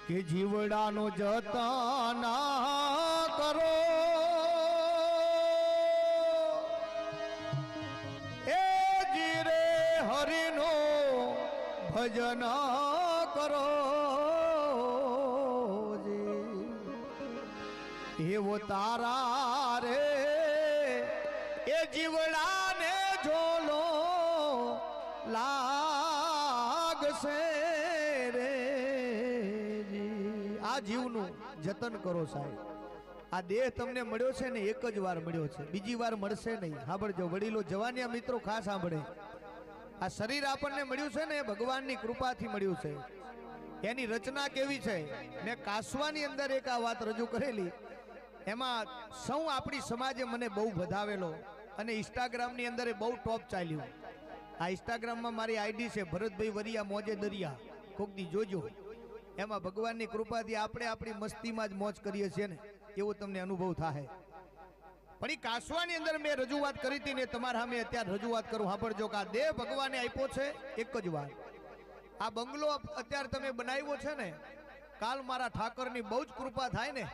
કે જીવડાનો જતન કરો એ જીરે હરિનો ભજન કરો એવો તારા રે એ જીવડાને ઝોલો લાગશે રે આ જીવનું જતન કરો સાહેબ। આ દેહ તમને મળ્યો છે ને એક જ વાર મળ્યો છે, બીજી વાર મળશે નહીં। સાંભળજો વડીલો, જવાનિયા મિત્રો ખાસ સાંભળે। આ શરીર આપણને મળ્યું છે ને એ ભગવાનની કૃપાથી મળ્યું છે। એની રચના કેવી છે મેં કાસવાની અંદર એક આ વાત રજૂ કરેલી, એમાં સૌ આપણી સમાજે મને બહુ વધાવેલો અને ઇન્સ્ટાગ્રામની અંદર બહુ ટોપ ચાલ્યું। આ ઇન્સ્ટાગ્રામમાં મારી આઈડી છે ભરતભાઈ વરિયા મોજે દરિયા, કોકદી જોજો। એમાં ભગવાનની કૃપાથી આપણે આપણી મસ્તીમાં જ મોજ કરીએ છીએ ને એવો તમને અનુભવ થાય। પણ એ કાસવાની અંદર મેં રજૂઆત કરી હતી ને તમારા સામે અત્યારે રજૂઆત કરું। સાંભળજો કે આ દેહ ભગવાને આપ્યો છે એક જ વાર। આ બંગલો અત્યારે તમે બનાવ્યો છે ને, કાલ મારા ઠાકરની બહુ જ કૃપા થાય ને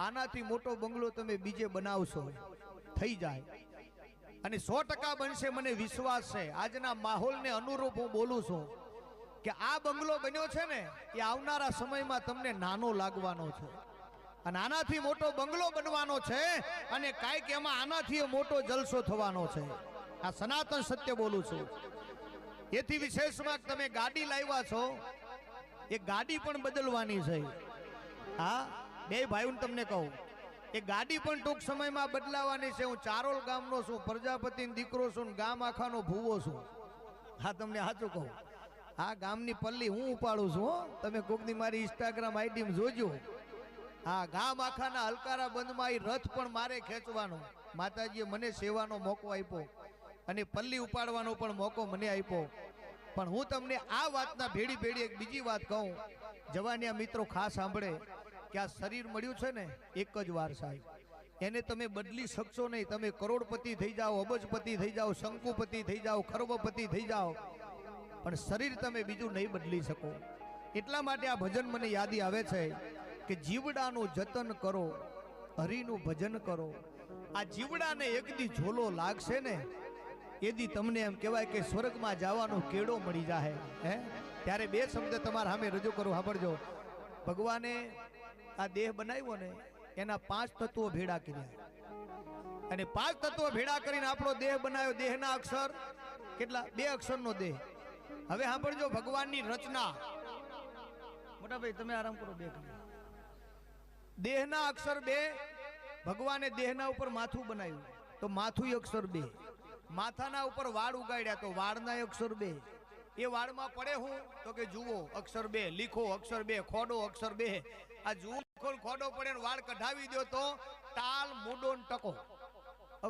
આનાથી મોટો બંગલો તમે બીજે બનાવશો, થઈ જાય અને 100% બનશે, મને વિશ્વાસ છે। આજના માહોલને અનુરૂપ હું બોલું છું કે આ બંગલો બન્યો છે ને એ આવનારા સમયમાં તમને નાનો લાગવાનો છે અને આનાથી મોટો બંગલો બનવાનો છે અને કાંઈક એમાં આનાથી મોટો જલસો થવાનો છે। આ સનાતન સત્ય બોલું છું। એથી વિશેષમાં તમે ગાડી લાવ્યા છો, એ ગાડી પણ બદલવાની છે। હા બે ભાઈઓને તમને કહું, એ ગાડી પણ ટૂંક સમયમાં બદલાવાની છે। હું ચારોલ ગામનો છું, પ્રજાપતિનો દીકરો છું, ગામ આખાનો ભૂવો છું। હા તમને સાચું કહું, આ ગામની પલ્લી હું ઉપાડું છું। તમે કોકની મારી ઇન્સ્ટાગ્રામ આઈડી જોજો। હા ગામ આખાના હલકારા બંધમાં એ રથ પણ મારે ખેંચવાનો, માતાજીએ મને સેવાનો મોકો આપ્યો અને પલ્લી ઉપાડવાનો પણ મોકો મને આપ્યો। પણ હું તમને આ વાતના ભેડી ભેડી એક બીજી વાત કહું, જવાનિયા મિત્રો ખાસ સાંભળે કે આ શરીર મળ્યું છે ને એક જ વાર સાહેબ, એને તમે બદલી શકશો નહીં। તમે કરોડપતિ થઈ જાઓ, અબજપતિ થઈ જાઓ, શંકુપતિ થઈ જાઓ, ખરબપતિ થઈ જાઓ, પણ શરીર તમે બીજું નહીં બદલી શકો। એટલા માટે આ ભજન મને યાદી આવે છે કે જીવડાનું જતન કરો, હરિનું ભજન કરો। આ જીવડાને એક દી ઝોલો લાગશે ને એ દી તમને એમ કહેવાય કે સ્વર્ગમાં જવાનો કેડો મળી જાય। હે ત્યારે બે શબ્દ તમારા સામે રજૂ કરું, સાંભળજો। ભગવાને આ દેહ બનાવ્યો ને એના 5 તત્વો ભેડા કર્યા અને 5 તત્વો ભેડા કરીને આપણો દેહ બનાવ્યો। દેહના અક્ષર કેટલા? 2 અક્ષરનો દેહ। હવે સાંભળજો ભગવાનની રચના, મોટા ભાઈ તમે આરામ કરો, 2 કલાક। દેહના અક્ષર 2, ભગવાને દેહના ઉપર માથું બનાવ્યું તો માથું અક્ષર 2, માથાના ઉપર વાળ ઉગાડ્યા તો વાળના અક્ષર 2। એ વાળમાં પડે હું તો કે જુઓ અક્ષર 2, લીખો અક્ષર 2, ખોડો અક્ષર 2। આ જુઓ ખોડો પડે વાળ કઢાવી દો તો તાલ મૂડો ટકો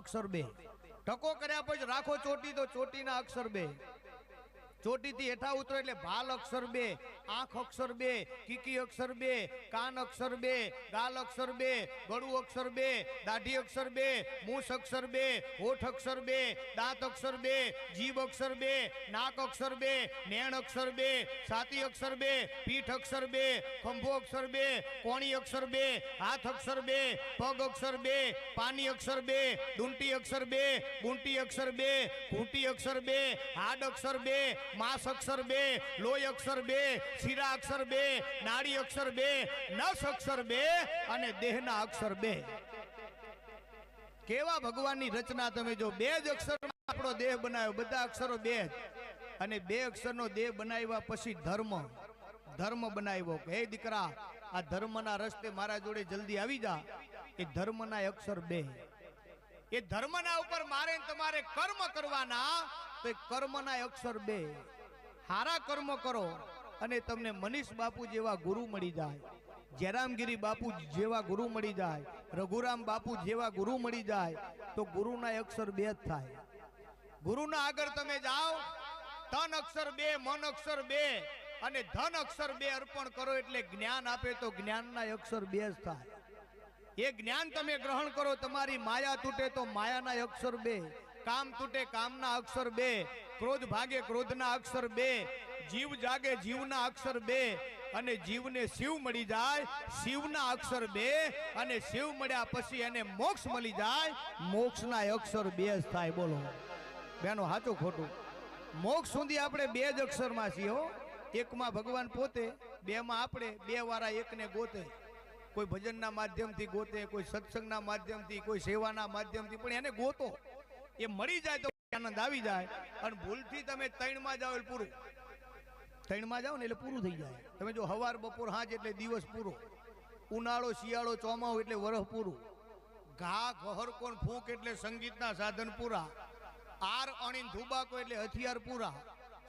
અક્ષર 2। ટકો કર્યા પછી રાખો ચોટી તો ચોટીના અક્ષર 2। ચોટીથી હેઠા ઉતરો એટલે ભાલ અક્ષર 2, આંખ અક્ષર 2, કીકી અક્ષર 2, કાન અક્ષર 2, ગાલ અક્ષર 2, ગળું અક્ષર 2, દાઢી અક્ષર 2, મૂછ અક્ષર 2, હોઠ અક્ષર 2, દાંત અક્ષર 2, જીભ અક્ષર 2, નાક અક્ષર 2, નેણ અક્ષર 2, છાતી અક્ષર 2, પીઠ અક્ષર 2, ખંભો અક્ષર 2, કોણી અક્ષર 2, હાથ અક્ષર 2, પગ અક્ષર 2, પાની અક્ષર 2, ડુંટી અક્ષર 2, ગુંટી અક્ષર 2, ઘૂંટી અક્ષર 2, હાડ અક્ષર 2, मास अक्षर 2, लोय अक्षर 2, शिरा अक्षर 2, नाड़ी अक्षर 2, नस अक्षर 2 અને દેહના અક્ષર 2। કેવા ભગવાનની રચના તમે જો, 2 જ અક્ષરમાં આપણો દેહ બનાવ્યો, બધા અક્ષરો 2 અને 2 અક્ષરનો દેહ બનાવ્યા પછી ધર્મ બનાવ્યો કે હે દીકરા આ ધર્મના રસ્તે મારા જોડે જલ્દી આવી જા। એ ધર્મના અક્ષર 2, એ ધર્મના ઉપર મારે તમારે કર્મ કરવાના તો કર્મના અક્ષર 2। હારા કર્મ કરો અને તમને મનીષ બાપુ જેવા ગુરુ મળી જાય, જયરામગીરી બાપુ જેવા ગુરુ મળી જાય, રઘુરામ બાપુ જેવા ગુરુ મળી જાય તો ગુરુના અક્ષર 2 જ થાય। ગુરુના આગળ તમે જાઓ, તન અક્ષર 2, મન અક્ષર 2 અને ધન અક્ષર 2 અર્પણ કરો એટલે જ્ઞાન આપે તો જ્ઞાનના અક્ષર 2 જ થાય। એ જ્ઞાન તમે ગ્રહણ કરો, તમારી માયા તૂટે તો માયાના અક્ષર 2, काम तूटे कामना अक्षर 2, क्रोध भागे क्रोधना अक्षर 2, જીવ જાગે જીવના અક્ષર 2 અને જીવને શિવ મળી જાય, શિવના અક્ષર 2 અને શિવ મળ્યા પછી એને મોક્ષ મળી જાય, મોક્ષના અક્ષર 2 જ થાય. બોલો બેનો સાચું ખોટું? મોક્ષ સુધી આપણે 2 જ અક્ષરમાં છીએ હો. એકમાં ભગવાન પોતે, 2માં આપણે, 2 વાળા એકને ગોતે. કોઈ ભજનના માધ્યમથી ગોતે, કોઈ સત્સંગના માધ્યમથી, કોઈ સેવાના માધ્યમથી, પણ એને ગોતો. એ મળી જાય તો આનંદ આવી જાય. અને ભૂલથી તમે 3માં જાઓ એટલે પૂરું. 3માં જાઓ ને એટલે પૂરું થઈ જાય. તમે જો હવાર બપોર સાંજ એટલે દિવસ પૂરો, ઉનાળો શિયાળો ચોમાસું એટલે વરસ પૂરું, ઘા ઘહર કોણ ફૂંક એટલે સંગીતના સાધન પૂરા, આર અણીન ધુબાકો એટલે હથિયાર પૂરા,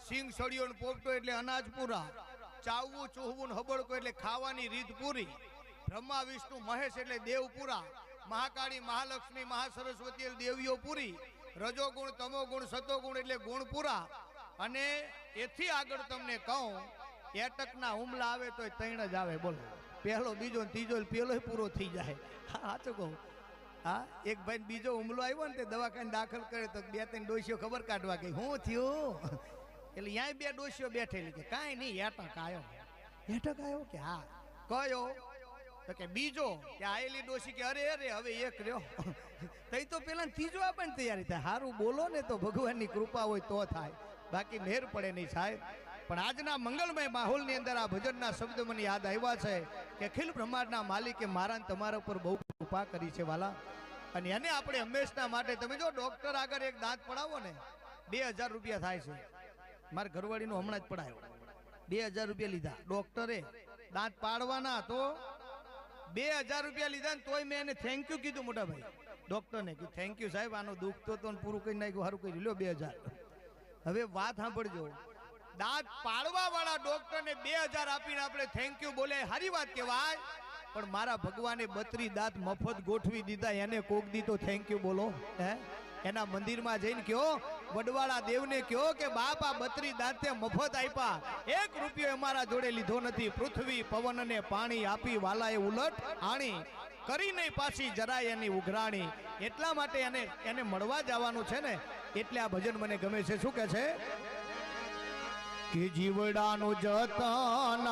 સિંગ સળિયો ને પોપટો એટલે અનાજ પૂરા, ચાવવું ચૂહવું ને હબડકો એટલે ખાવાની રીત પૂરી, બ્રહ્મા વિષ્ણુ મહેશ એટલે દેવ પૂરા, મહાકાળી મહાલક્ષ્મી મહાસરસ્વતી એટલે દેવીઓ પૂરી, રજોગુણ તમોગુણ સતોગુણ એટલે ગુણ પૂરા. અને એથી આગળ તમને કહું, એટકના હુમલા આવે તો 3 જ આવે. બોલો પહેલો બીજો ત્રીજો પેલો પૂરો થઈ જાય. સાચું કહું? હા, એક ભાઈ બીજો હુમલો આવ્યો ને તે દવાખાને દાખલ કરે તો 2-3 ડોશીઓ ખબર કાઢવા ગઈ, શું થયું? એટલે ત્યાં 2 ડોશીઓ બેઠેલી કે કાંઈ નહીં, એટક આવ્યો. એટક આવ્યો કે હા, કયો? તો કે બીજો. કે આયેલી ડોશી કે અરે અરે હવે એક રહ્યો. તઈ તો પેલા ત્રીજો આપણને તૈયારી થાય. સારું બોલો ને તો ભગવાનની કૃપા હોય તો થાય, બાકી મેર પડે નહીં સાહેબ. પણ આજના મંગલમય માહોલની અંદર આ ભજનના શબ્દ મને યાદ આવ્યા છે કે અખિલ બ્રહ્માંડના માલિકે મારા તમારા ઉપર બહુ કૃપા કરી છે વાલા. અને એને આપણે હંમેશના માટે, તમે જો ડોક્ટર આગળ એક દાંત પડાવો ને 2000 રૂપિયા થાય છે. મારા ઘરવાળીનો હમણાં જ પડાયો, 2000 રૂપિયા લીધા ડોક્ટરે દાંત પાડવાના. તો 2000 રૂપિયા લીધા ને તોય મેં એને થેન્ક યુ કીધું મોટા ભાઈ ડોક્ટરને, કે થેન્ક યુ સાહેબ, આનો દુઃખ તો પૂરું કરી નાખ્યું, સારું કરી લ્યો 2000. હવે વાત સાંભળજો, દાંત પાડવા વાળા ડોક્ટરને 2000 આપીને આપણે થેન્ક યુ બોલે, સારી વાત કહેવાય. પણ મારા ભગવાને 32 દાંત મફત ગોઠવી દીધા, એને કોક દી તો થેન્ક યુ બોલો. હે, એના મંદિરમાં જઈને કયો, વડવાળા દેવને કયો કે બાપ આ 32 દાંત મફત આપ્યા, 1 રૂપિયો અમારા જોડે લીધો નથી. પૃથ્વી પવન અને પાણી આપી વાલાએ ઉલટ આણી, કરી નહીં પાછી જરાય એની ઉઘરાણી. એટલા માટે એને મળવા જવાનું છે ને, એટલે આ ભજન મને ગમે છે. શું કે છે કે જીવડાનું જતન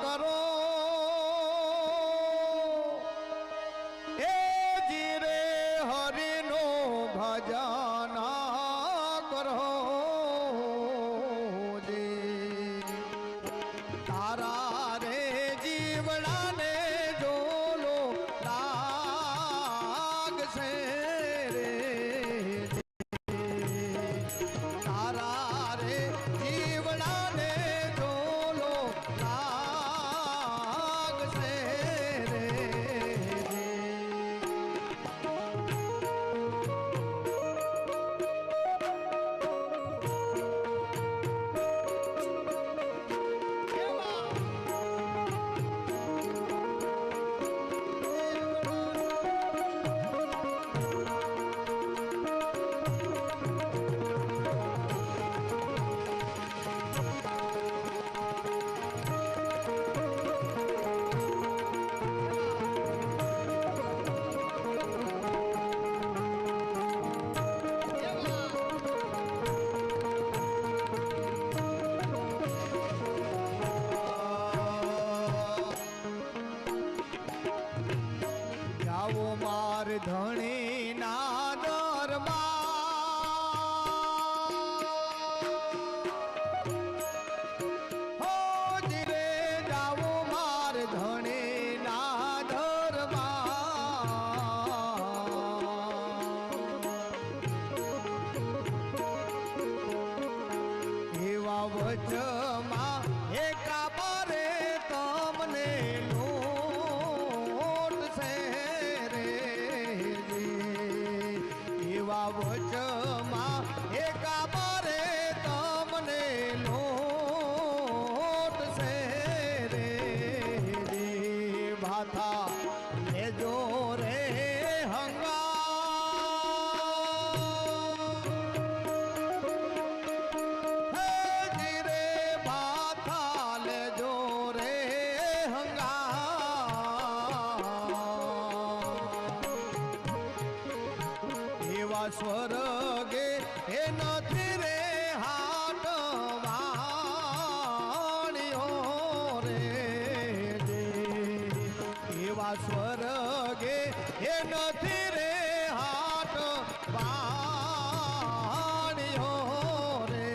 કરો, એ જીરે હરિનો ભજન કરો, જે તારા રે જીવડાને જોલો લાગશે રે, તારા રે જીવડાને જોલો લાગશે રે. જાવો માર ધણી ના દરબાર, હો જીરે જાવો માર ધણી ના દરબાર. એવા વચમાં એકા બારે તમને વચમાં એકા બારે તમને લોટ છે રે, ભાથા લેજો રે હંગા, હે જીરે ભાથા લેજો રે હંગા. એવા સ્વર્ગે એ નથી રે હાટવા નથી રે હાટ વાણિયો રે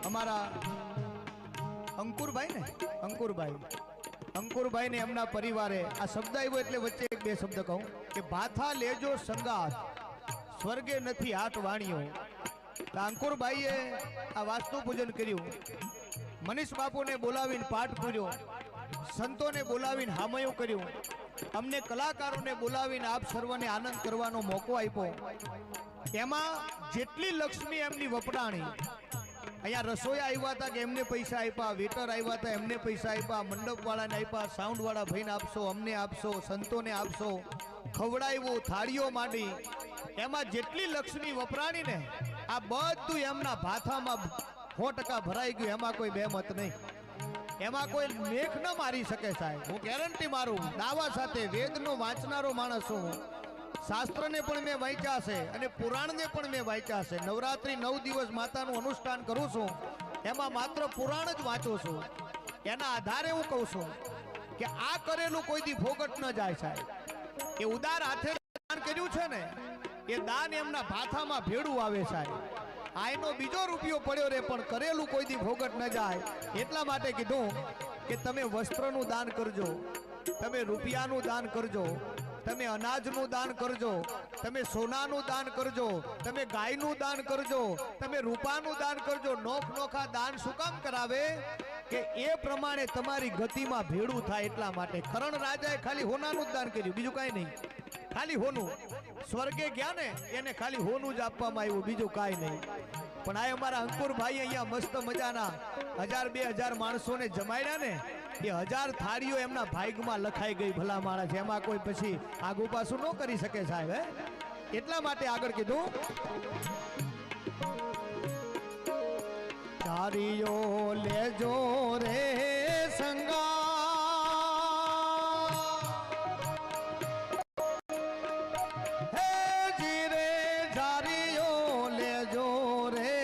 અમારા અંકુરભાઈ ને એમના પરિવારે આ શબ્દ આવ્યો એટલે વચ્ચે એક બે શબ્દ કહું કે ભાથા લેજો સંગાત સ્વર્ગે નથી હાથ વાણિયો. અંકુરભાઈએ આ વાસ્તુ પૂજન કર્યું, મનીષ બાપુને બોલાવીને પાઠ પૂર્યો, સંતોને બોલાવીને હામયું કર્યું, અમને કલાકારોને બોલાવીને આપ સર્વને આનંદ કરવાનો મોકો આપ્યો. એમાં જેટલી લક્ષ્મી એમની વપરાણી, અહીંયા રસોયા આવ્યા હતા કે એમને પૈસા આપ્યા, વેટર આવ્યા હતા એમને પૈસા આપ્યા, મંડપવાળાને આપ્યા, સાઉન્ડવાળા ભાઈને આપશો, અમને આપશો, સંતોને આપશો, ખવડાવ્યું, થાળીઓ માંડી, એમાં જેટલી લક્ષ્મી વપરાણી ને આ બધું એમના ભાથામાં 100% ભરાઈ ગયું. એમાં કોઈ બેમત નહીં, એમાં કોઈ મેખ ન મારી શકે સાહેબ. હું ગેરંટી મારું દાવા સાથે, વેદનો વાંચનારો માણસ છું, શાસ્ત્રને પણ મેં વાંચ્યા છે અને પુરાણને પણ મેં વાંચ્યા છે. નવરાત્રી 9 દિવસ માતાનું અનુષ્ઠાન કરું છું, એમાં માત્ર પુરાણ જ વાંચું છું. એના આધારે હું કહું છું કે આ કરેલું કોઈ દી ફોગટ ન જાય સાહેબ. એ ઉદાર હાથે દાન કર્યું છે ને એ દાન એમના ભાથામાં ભેડું આવે સાહેબ. આ એનો બીજો રૂપિયો પડ્યો રે પણ કરેલું કોઈ દી ફોગટ ન જાય. એટલા માટે કીધું કે તમે વસ્ત્રનું દાન કરજો, તમે રૂપિયાનું દાન કરજો, તમે અનાજનું દાન કરજો, તમે સોનાનું દાન કરજો, તમે ગાયનું દાન કરજો, તમે રૂપાનું દાન કરજો. નોખા દાન શું કામ કરાવે કે એ પ્રમાણે તમારી ગતિમાં ભેડું થાય એટલા માટે. કરણ રાજાએ ખાલી હોનાનું જ દાન કર્યું, બીજું કાંઈ નહીં, ખાલી હોનું. સ્વર્ગે ગયા ને એને ખાલી હોનું જ આપવામાં આવ્યું, બીજું કાંઈ નહીં. પણ આ અમારા અંકુરભાઈ અહીંયા મસ્ત મજાના 1000-2000 માણસોને જમાડ્યા ને, એ 1000 થાળીઓ એમના ભાગમાં લખાઈ ગઈ. ભલા માણસ, એમાં કોઈ પછી આગુ પાછું ન કરી શકે સાહેબ. એટલા માટે આગળ કીધું થાળીઓ લેજો રે સંગા, હે જીરે થાળીઓ લેજો રે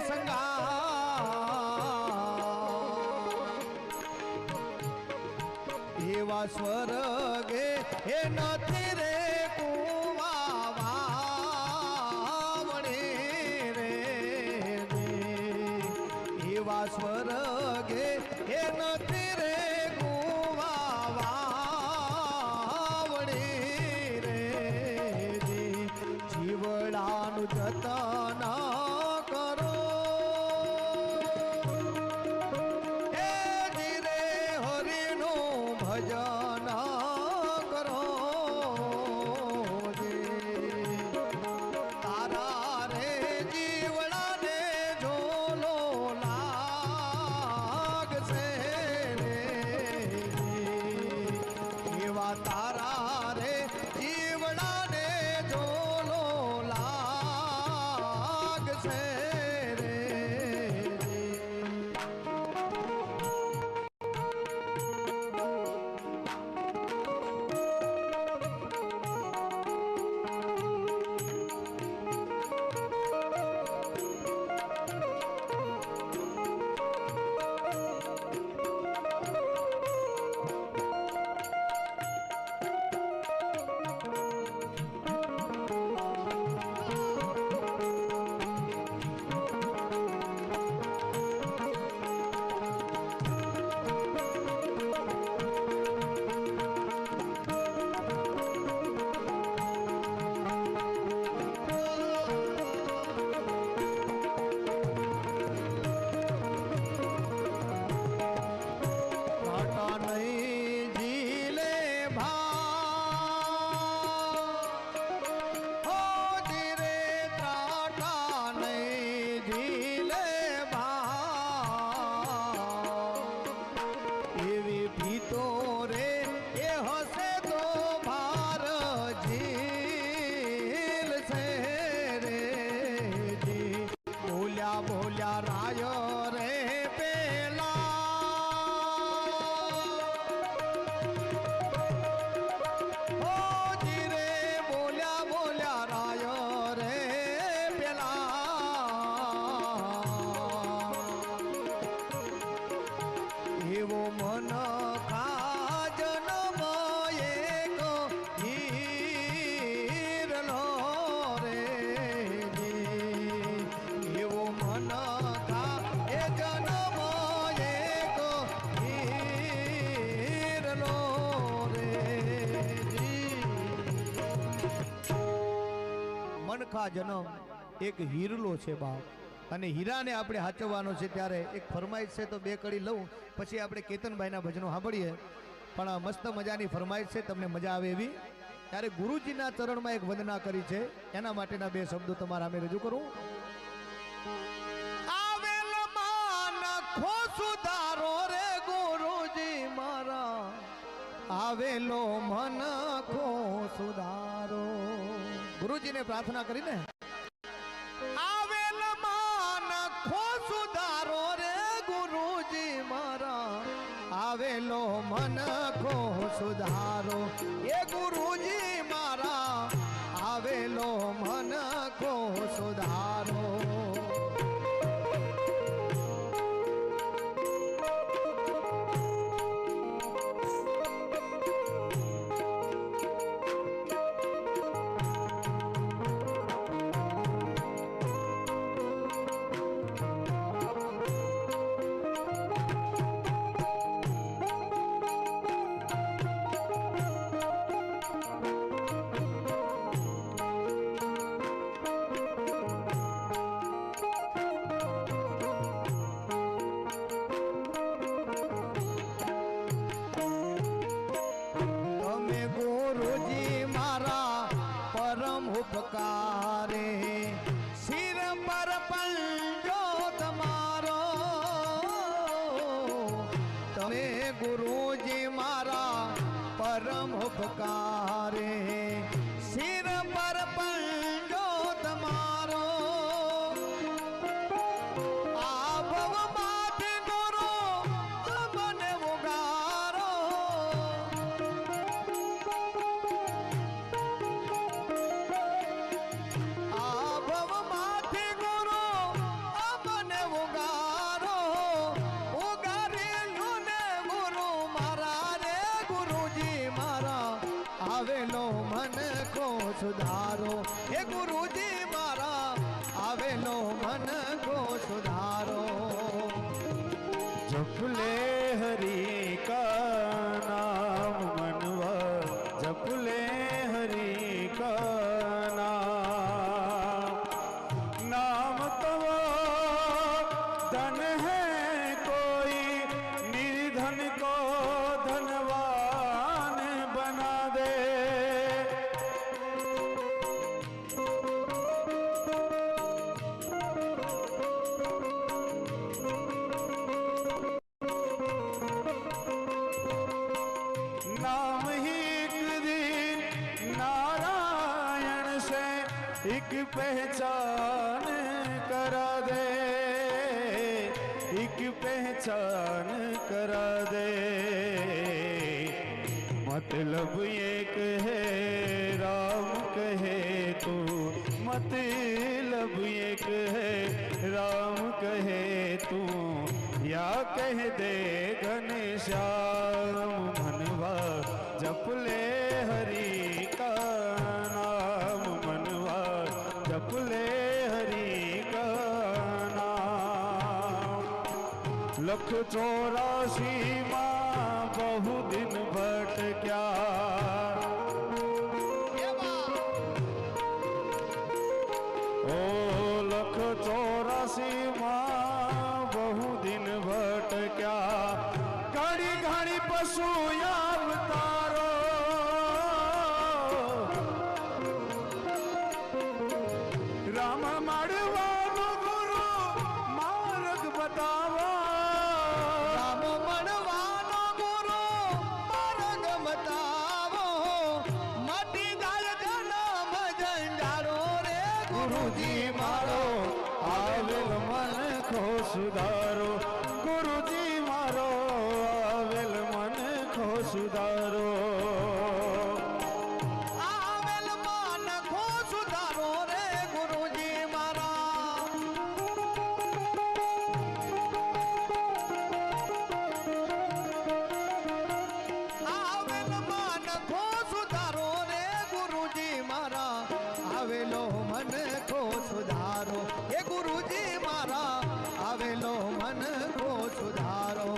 સંગા, એવા સ્વર્ગે એ નથી રે કુવા વાવણે રે, એવા સ્વર્ગે એ નથી રે કુવા વાવણે રે, જીવડાનું જતન કરો, હે જીરે હરિનું ભજન કરો, તારા રે જીવડાને ઝોલો લાગશે રે, એવા તારા રે જીવડાને ઝોલો લાગશે રે. આ જન્મ એક હીરલો છે બાપ, અને હીરાને આપણે હાચવવાનો છે. ત્યારે એક ફરમાઈશ છે, તો બે કડી લઉં, પછી આપણે કેતનભાઈના ભજનો સાંભળીએ. પણ આ મસ્ત મજાની ફરમાઈશ છે, તમને મજા આવે એવી. ત્યારે ગુરુજીના ચરણમાં એક વંદના કરી છે, એના માટેના બે શબ્દો તમારા અમે રજૂ કરું. આવેલ માં નખો સુધારો રે ગુરુજી મારા, આવેલો મન ખો સુધારો. ગુરુજીને પ્રાર્થના કરીને આવેલ માં નખો સુધારો રે ગુરુજી મારા, આવેલો મન ખો સુધારો. એ ગુરુજી મારા, આવેલો મન ખો સુધારો. ઉપકારે શિર પર પંજો તમારો, તમે ગુરુજી મારા પરમ ઉપકારે. શિર પર પંજો તમારો, આ ભવમાંથી ગુરુ મને ઉગારો. આવેલો મન ખો સુધારો. હે ગુરુજી મારા, આવેલો મન ખો સુધારો. जप ले हरि का नाम मनवा, जप ले हरि का नाम. नाम तवा धन है कोई, निर्धन को धनवान बना दे. नाम ही एक दिन नारायण से एक पहचान करा दे, एक पहचान करा दे. मतलब एक है राम कहे तू, मतलब एक है राम कहे तू, या कह दे घनश्याम मनवा. जप ले हरि का नाम मनवा, जप ले हरि का नाम. लख 84 माँ बहु दिन भटक्या, ओ लख 84 माँ बहु दिन भटक्या. घड़ी घड़ी पशु अवतारो, राम मड़वानो गुरु मार्ग बतावा. રામ મળવાનો ગુરુ માર્ગ બતાવો. મટી જાય જન્મ જંજારો રે ગુરુજી મારો, આવેલ મન ખો સુધારો. ગુરુજી મારો, આવેલ મન ખો સુધારો. આવેલ મન ખો સુધારો રે ગુરુજી મારા. આવેલ મન ખો સુધારો રે ગુરુજી મારા, આવેલો મન ખો સુધારો. હે ગુરુજી મારા, આવેલો મન ખો સુધારો.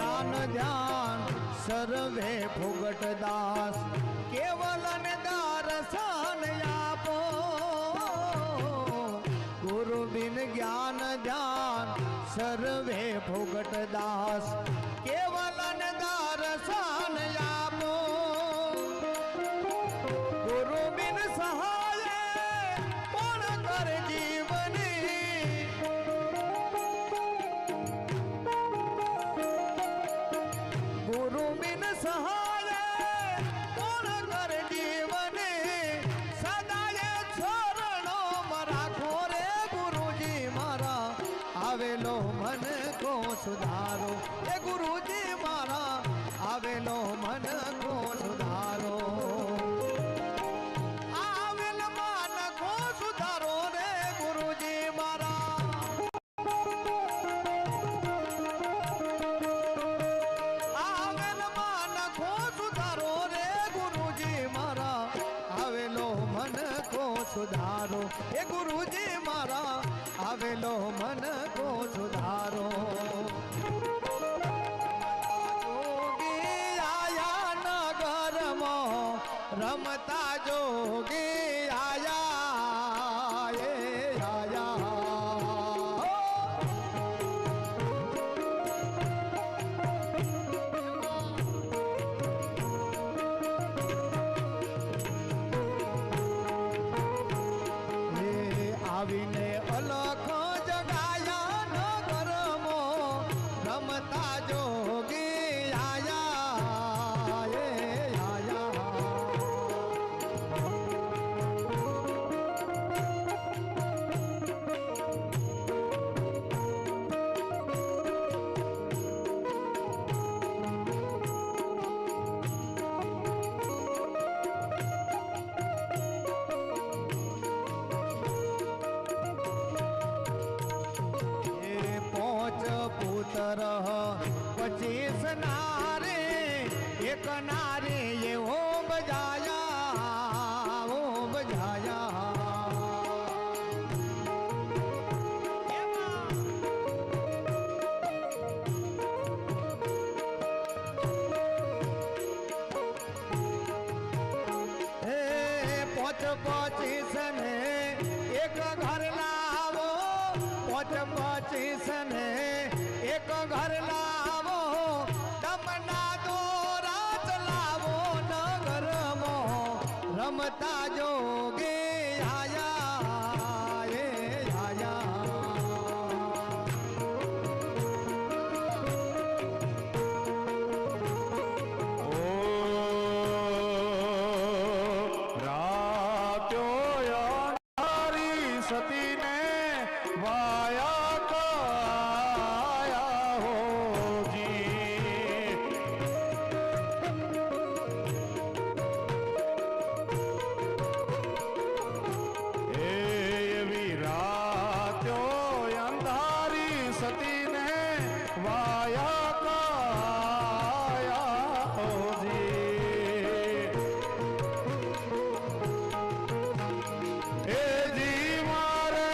જ્ઞાન ધ્યાન સર્વે ફુગટ દાસ કેવલ ને દર્શન આપો ગુરુ બિન જ્ઞાન ધ્યાન સર્વે ફુગટ દાસ કેવલ ને દર્શન આપો ગુરુ બિન સહાય કોણ કરે જીવની ગુરુ બિન સહાય કોણ કરે જીવની સદાય ચરણો રાખો રે ગુરુજી મારા આવેલો મન કો સુધારો એ ગુરુજી મારા આવેલો મન કો સુધારો આવેલ મન કો સુધારો રે ગુરુજી મારા આવેલ મન કો સુધારો રે ગુરુજી મારા આવેલો મન કો સુધારો એ ગુરુજી મારા આવેલો મન કો સુધારો જોગી આયા નગરમાં રમતા જોગી આયા એ આયા એ આવીને અલખ જગાયા નગરમાં રમતા જોગી આયા એ આયા એ પોચ પુત્ર 25 નારે એક નારે એ હો બજાયા ઓ બજાયા હે પોચ 25 ને એક ઘર લાવો પોચ 25 ને એક ઘર લાવો દમના દોરા ચલાવો નગરમાં રમતા જોગે આયા એ આયા સતીને વાયા કાયા હોજી એવી રાત્યો અંધારી સતીને વાયા કાયા હોજી એ જી મારે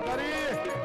કરી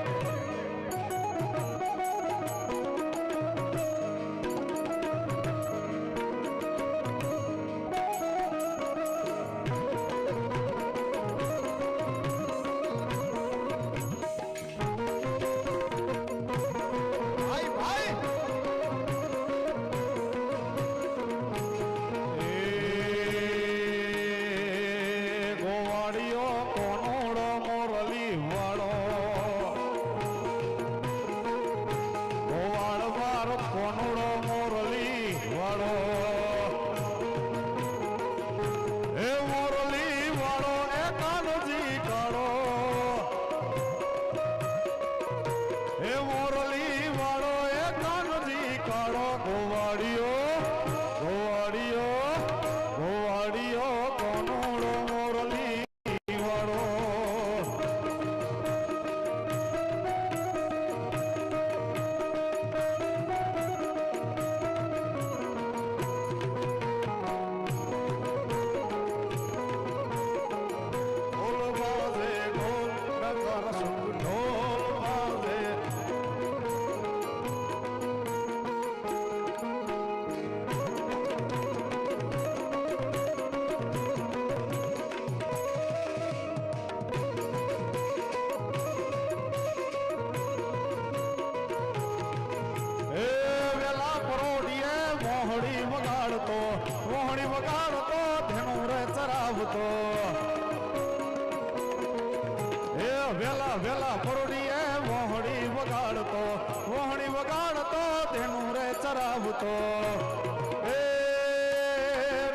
વહોણી વગાડતો ધેનું રે ચરાવતો એ વેલા વેલા પરોડીએ વહોણી વગાડતો ધેનું રે ચરાવતો એ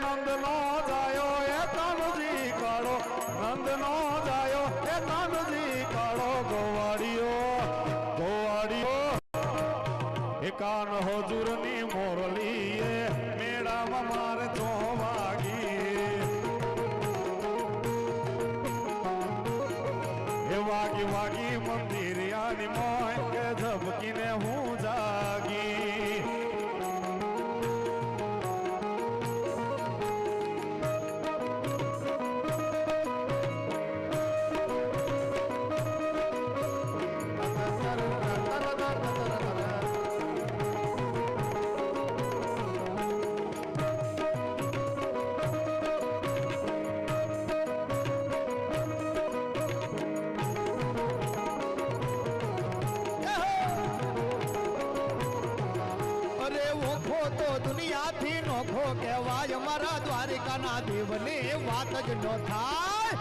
નંદનો જાયો એ કાનજી કાળો નંદનો જાયો એ કાનજી કાળો ગોવાડિયો એકાન હજુરની મોરલીએ મેળામાં મારે તો વાગી એ વાગી વાગી મંદિરિયાની મોય કે ઝબકીને હું જાગી દુનિયાથી નોખો કહેવાય મારા દ્વારિકાના દેવની વાત જ ન થાય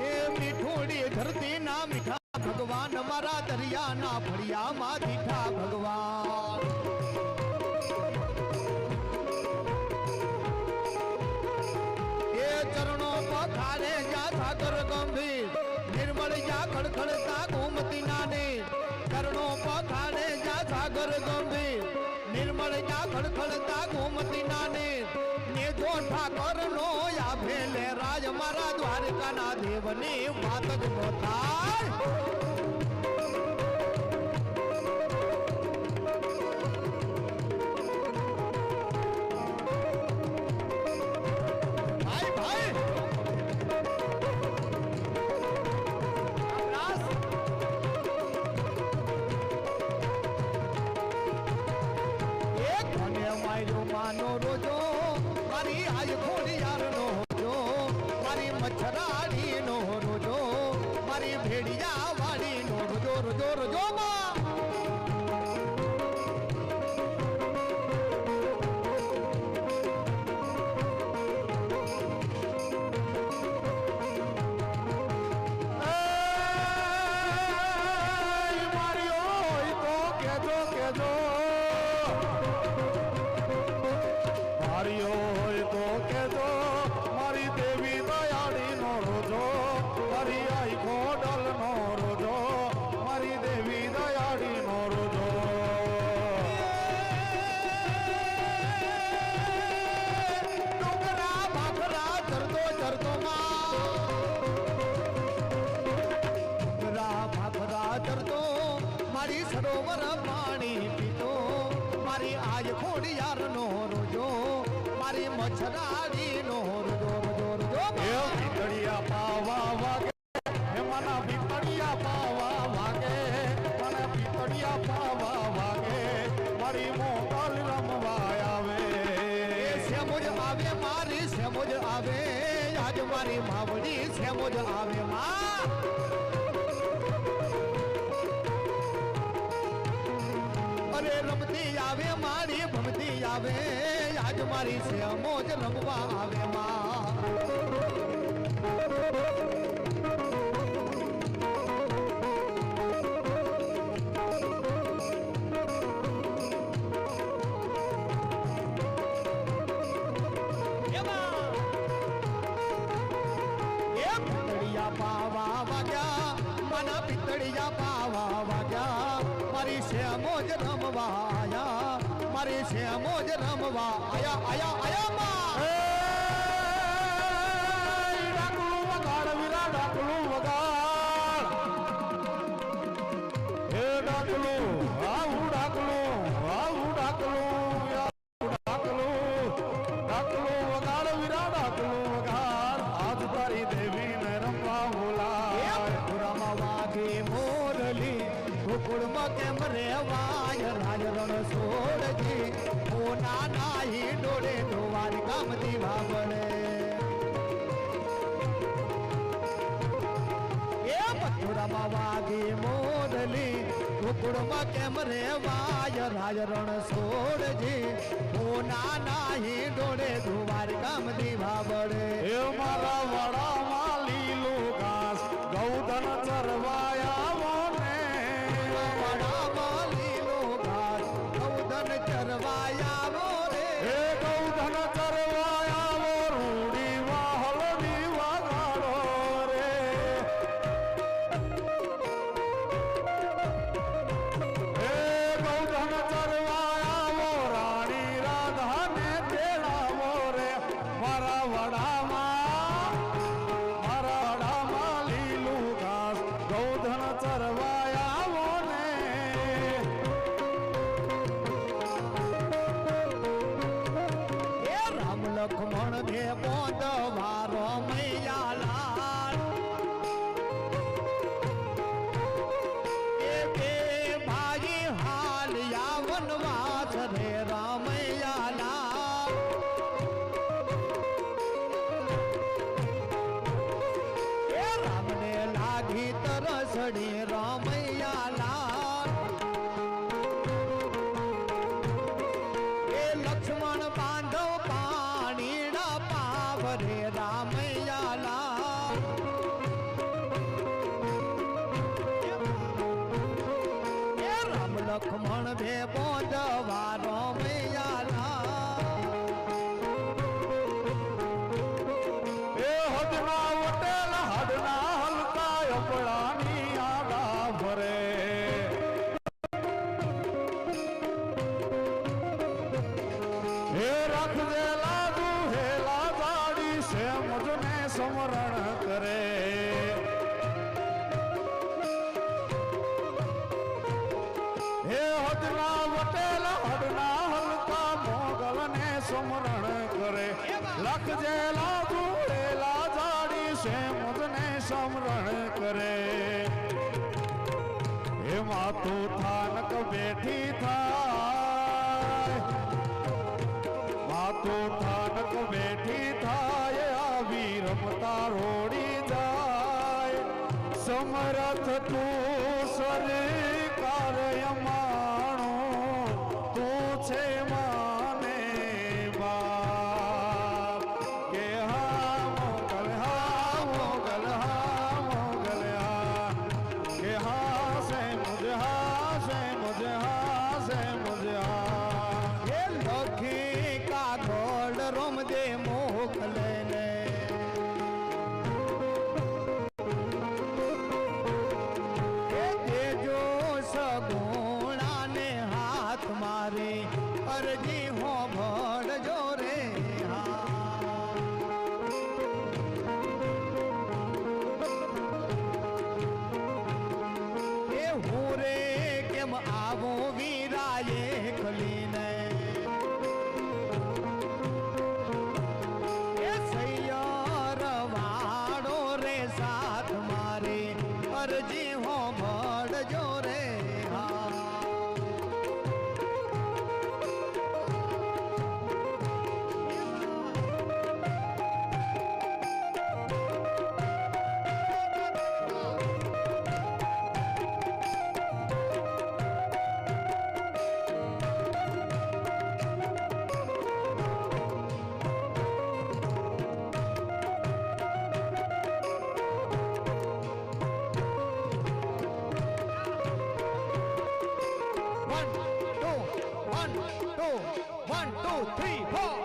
એ મીઠોડી ધરતીના મીઠા ભગવાન મારા દરિયાના ફળિયામાં દીઠા ભગવાન એ ચરણો પખારે જા સાગર ગંભીર નિર્મળ જા ખડખડતા ગોમતી નાને ચરણો પખારે જા સાગર ગંભીર નિર્મળ જા ખડખડતા ગોમતી નાને ને જો ઠાકર નો આભે લે રાજ મારા દ્વારકાના દેવની વાત જ ન થાય સરોવર પાણી પીતો મારી આજ ખોડિયાર નો રોજો મારી મચ્છરાડી નો રોજો રોજો ભીતડિયા પાવા વાગે હે મારા ભીતડિયા પાવા વાગે મને ભીતડિયા પાવા વાગે મારી મોગલ રમવા આવે સેમોજ આવે મારી સેમોજ આવે આજ મારી માવડી સેમોજ આવે માં અરે રમતી આવે મારી ભમતી આવે આજ મારી સેમોજ રમવા આવે માં પિતળિયા પાવા વાગ્યા મારી સેમોજ રમવા આયા મારી સેમોજ રમવા આયા આયા આયા માં ડાકલું વગાડ વીરા ડાકલું વગાડ હે ડાકલું આવું ડાકલું ડાકલું વગાડ વીરા ડાકલું વગાડ આજ તારી દેવીને રમવા બોલાય મોરલી ગોકુળમાં કેમ રેવાય રાજ રણ છોડજી ઓ નાના હી ડોળે ધોવાર ગામથી વાવડે એ મથુરામાં વાગી મોરલી ગોકુળમાં કેમ રેવાય રાજ રણ છોડજી ઓ નાના હી ડોળે ધોવાર ગામથી વાવડે એ મારા વડામાં લીલું ઘાસ ગૌધન ચરવાયા મોને વડામાં લીલો ઘાસ ગૌધન ચરવાયા મોરે એ ગૌધન ચરવાયા મો રૂડી વાહલની વગાડો રે એ ગૌધન ચરવાયા મો રાણી રાધાને તેડાવો રે મારા વડામાં લીલું ઘાસ ગૌધન ચરવાયા મોને એ રામ લખમણ બે બોંધવારો મૈયા લાલ એ બે ભાઈ હાલ વનવાસ રે રામૈયા લાલ એ રામને લાગી તરસડી રામૈયા લાલ એ લક્ષ્મણ બાંધવ પાણીના પાવરે રામૈયા લાલ એ રામ લક્ષ્મણ બે બોંધવા રામૈયા લાલ એ હદના વટેલ હદના હલકા અપડાની આગા ભરે હે રાખજે લાદુ હેલા જાડી છે મુજને સમરણ કરે હે હદના વટેલ હદના હલકા મોગલને સમરણ કરે લખજે લાદુ હેલા જાડી છે મુજને સમરણ કરે હે માતું થાનક બેઠી થાય માતું થાનક બેઠી થાય આવી રમતા રોડી જાય સમરથ તું સરકાર અમાણો તું છે માને બાપ કે હા મોગલ હા મોગલ હા મોગલ હા કે હા સે મુझे હા સે મુझे હા સે મુझे હા એ લખી કા ગોળ રોમ દે મોકલે ને એ દેજો સગુણાને હાથ મારી અરજી હો ભળજો રે એ હું રે કેમ આવો વીરાએ ખલીને એ સૈ 2 1 2 3 4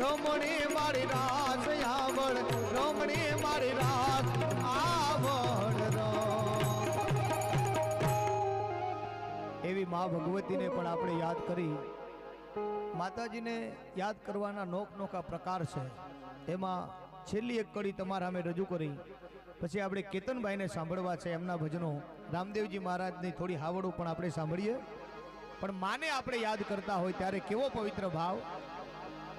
રોમણી મારી રાસ આવડ રોમણી મારી રાસ આવડ એવી મા ભગવતીને પણ આપણે યાદ કરી. માતાજીને યાદ કરવાના નોખા પ્રકાર છે. એમાં છેલ્લી એક કડી તમારા સામે રજૂ કરી પછી આપણે કેતનભાઈને સાંભળવા છે. એમના ભજનો રામદેવજી મહારાજની થોડી હાવડો પણ આપણે સાંભળીએ. પણ માને આપણે યાદ કરતા હોય ત્યારે કેવો પવિત્ર ભાવ.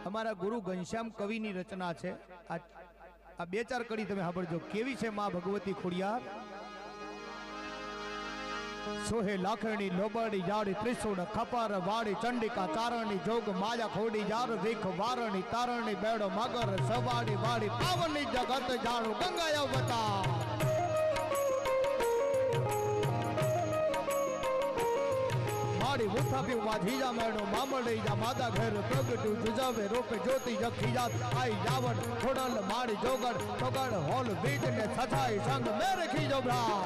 અમારા ગુરુ ઘનશ્યામ કવિની રચના છે. આ બે ચાર કડી તમે સાંભળજો કેવી છે મા ભગવતી ખોડિયાર. સોહે લાખણી લોબડી જાડી ત્રિશુળ ખપાર વાડી ચંડિકા ચારણી જોગ માયા ખોડી જાર ભીખ વારણી તારણી બેડો મગર સવાડી વાડી પાવની જગત જાણું ગંગા અવતાર. માડી મુથાપી વાધીજા મેડો મામડી જા માદા ઘેર પ્રગટુ જુજાવે રોપે જ્યોતિ જખી જાત આઈ જાવડ ખોડલ માડી જોગડ તોગડ હોલ બીજ ને છછાઈ સંગ મેરે ખીજો ભરા.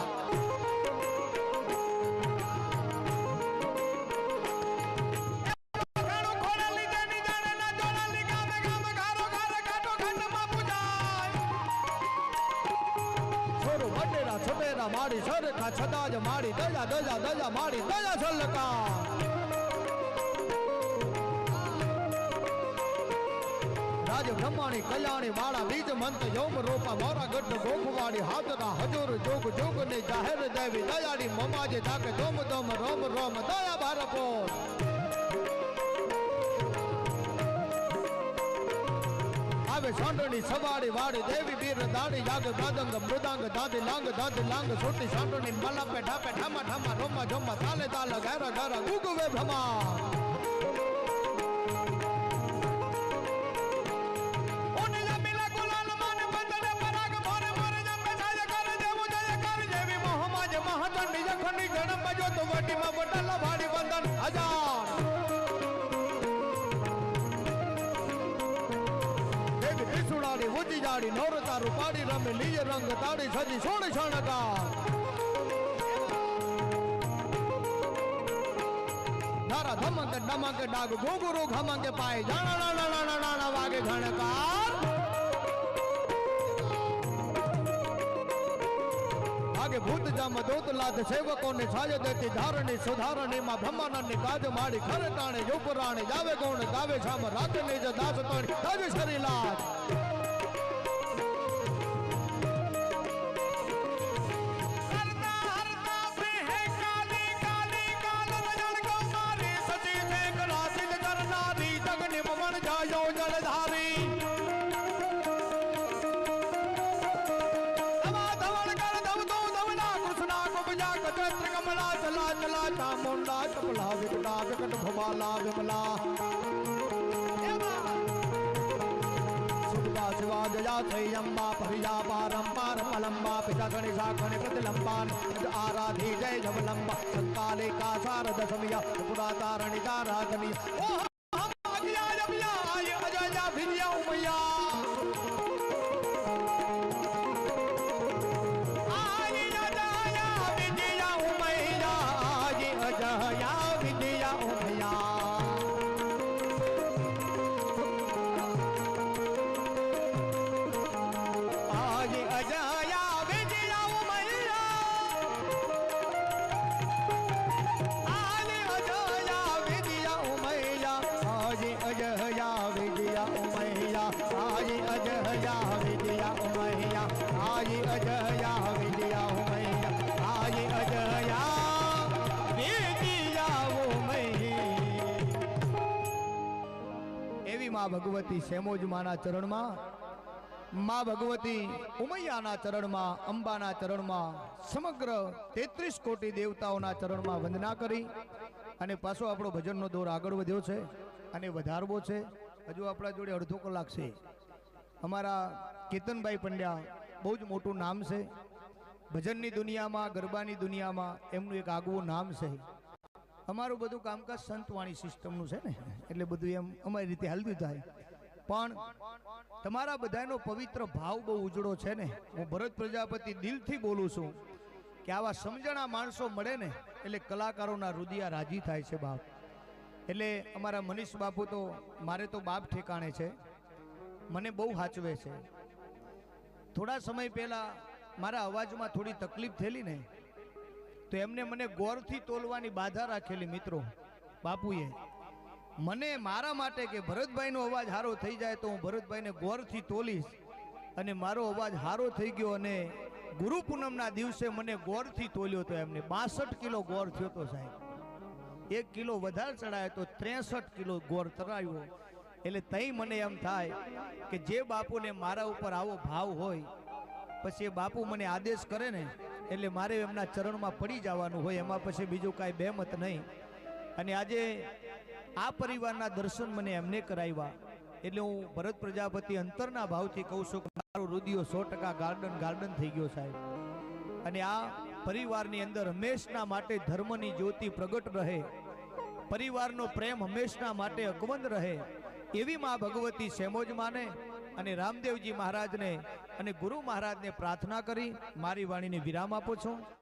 માડી સરખા છદાજ માડી દજા દજા દજા માડી દજા સલકા. રાજ બ્રહ્માણી કલ્યાણી વાળા બીજ મંત યોમ રૂપા મોરા ગઢ ગોખવાડી હાજરા હજુર જોગ જોગ ને જાહેર દેવી દયાડી મમાજે તાકે દોમ દોમ રોમ રોમ દયા ભારપો. આવે સાંડણી સવાડી વાડી દેવી બીર દાડી જાગ દાદંગ મૃદાંગ દાદી લાંગ દાદી લાંગ છોટી સાંડણી મલા પે ઢાપે ઠામા ઠામા રોમા જોમા તાલે તાલ ગારા ગારા ગુગવે ભમા. ઓને જમીલા ગુલાલ માને બંદને પરાગ મોરે મોરે જમે સાજે કરે દેવું જય કર જેવી મોહમાજ મહાદંડી જખંડી ગણમ બજો તો વટીમાં બટલા વાડી બંધન હજાર. ઉજી જાડી નોરતા રૂપાડી રમે લીજે રંગ તાડી સજી સોળી છણકા. ધારા ધમકે ડમકે ડાગ ગોગુરુ ઘમકે પાય જાણા નાના નાના વાગે ઘણકાર. આગે ભૂત જામ દોત લાદ સેવકોને છાય દેતી ધારણી સુધારણી માં બ્રહ્માનંદની ગાજ માડી ખરે તાણે યુપરાણી જાવે ગૌણ ગાવે શામ રાત નિજ દાસ તણી દાજ શરી લાજ. मुंडा चपला विकटा विकट भुमाला विमला सुखदा शिवा जया थई अम्बा परिया पारंपार पलंबा पिता गणि साखणि प्रतिलंबान आराधी जय जवलंबा संकाले का शारद समिया पुरा तारणी ताराधनी ओ हम आगिया जबिया आय अजया भिनिया उमैया. માં ભગવતી સેમોજ માના ચરણમાં, માં ભગવતી ઉમૈયાના ચરણમાં, અંબાના ચરણમાં, સમગ્ર 33 કોટી દેવતાઓના ચરણમાં વંદના કરી અને પાછો આપણો ભજનનો દોર આગળ વધ્યો છે અને વધારવો છે. હજુ આપણા જોડે અડધો કલાક છે. અમારા કેતનભાઈ પંડ્યા બહુ જ મોટું નામ છે ભજનની દુનિયામાં, ગરબાની દુનિયામાં. એમનું એક આગવું નામ છે. અમારું બધું કામકાજ સંતવાણી સિસ્ટમનું છે ને, એટલે બધું એમ અમારી રીતે હાલતું થાય. પણ તમારા બધાનો પવિત્ર ભાવ બહુ ઉજળો છે ને. હું ભરત પ્રજાપતિ દિલથી બોલું છું કે આવા સમજણા માણસો મળે ને એટલે કલાકારોના હૃદય રાજી થાય છે બાપ. એટલે અમારા મનીષ બાપુ તો મારે તો બાપ ઠેકાણે છે, મને બહુ સાચવે છે. થોડા સમય પહેલા મારા અવાજમાં થોડી તકલીફ થયેલી ને, તો એમને મને ગોરથી તોલવાની બાધા રાખેલી. મિત્રો બાપુએ મને મારા માટે કે ભરતભાઈનો અવાજ સારો થઈ જાય તો હું ભરતભાઈને ગોરથી તોલીશ, અને મારો અવાજ સારો થઈ ગયો. અને ગુરુ પૂનમના દિવસે મને ગોરથી તોલ્યો તો એમને 62 કિલો ગોર થયો તો સાહેબ. 1 કિલો વધારે ચડાયો તો 63 કિલો ગોર તરાવ્યો. એટલે તઈ મને એમ થાય કે જે બાપુને મારા ઉપર આવો ભાવ હોય, પછી એ બાપુ મને આદેશ કરે ને એટલે મારે એમના ચરણમાં પડી જવાનું હોય. એમાં પછી બીજું કાંઈ બેમત નહીં. અને આજે આ પરિવારના દર્શન મને એમને કરાવ્યા. એટલે હું ભરત પ્રજાપતિ અંતરના ભાવથી કહું છું કે મારો હૃદય 100% ગાર્ડન થઈ ગયો સાહેબ. અને આ પરિવારની અંદર હંમેશના માટે ધર્મની જ્યોતિ પ્રગટ રહે, પરિવારનો પ્રેમ હંમેશના માટે અકબંધ રહે, એવી માં ભગવતી સેમોજ માને અને રામદેવજી મહારાજને અને ગુરુ મહારાજને પ્રાર્થના કરી મારી વાણીને વિરામ આપું છું.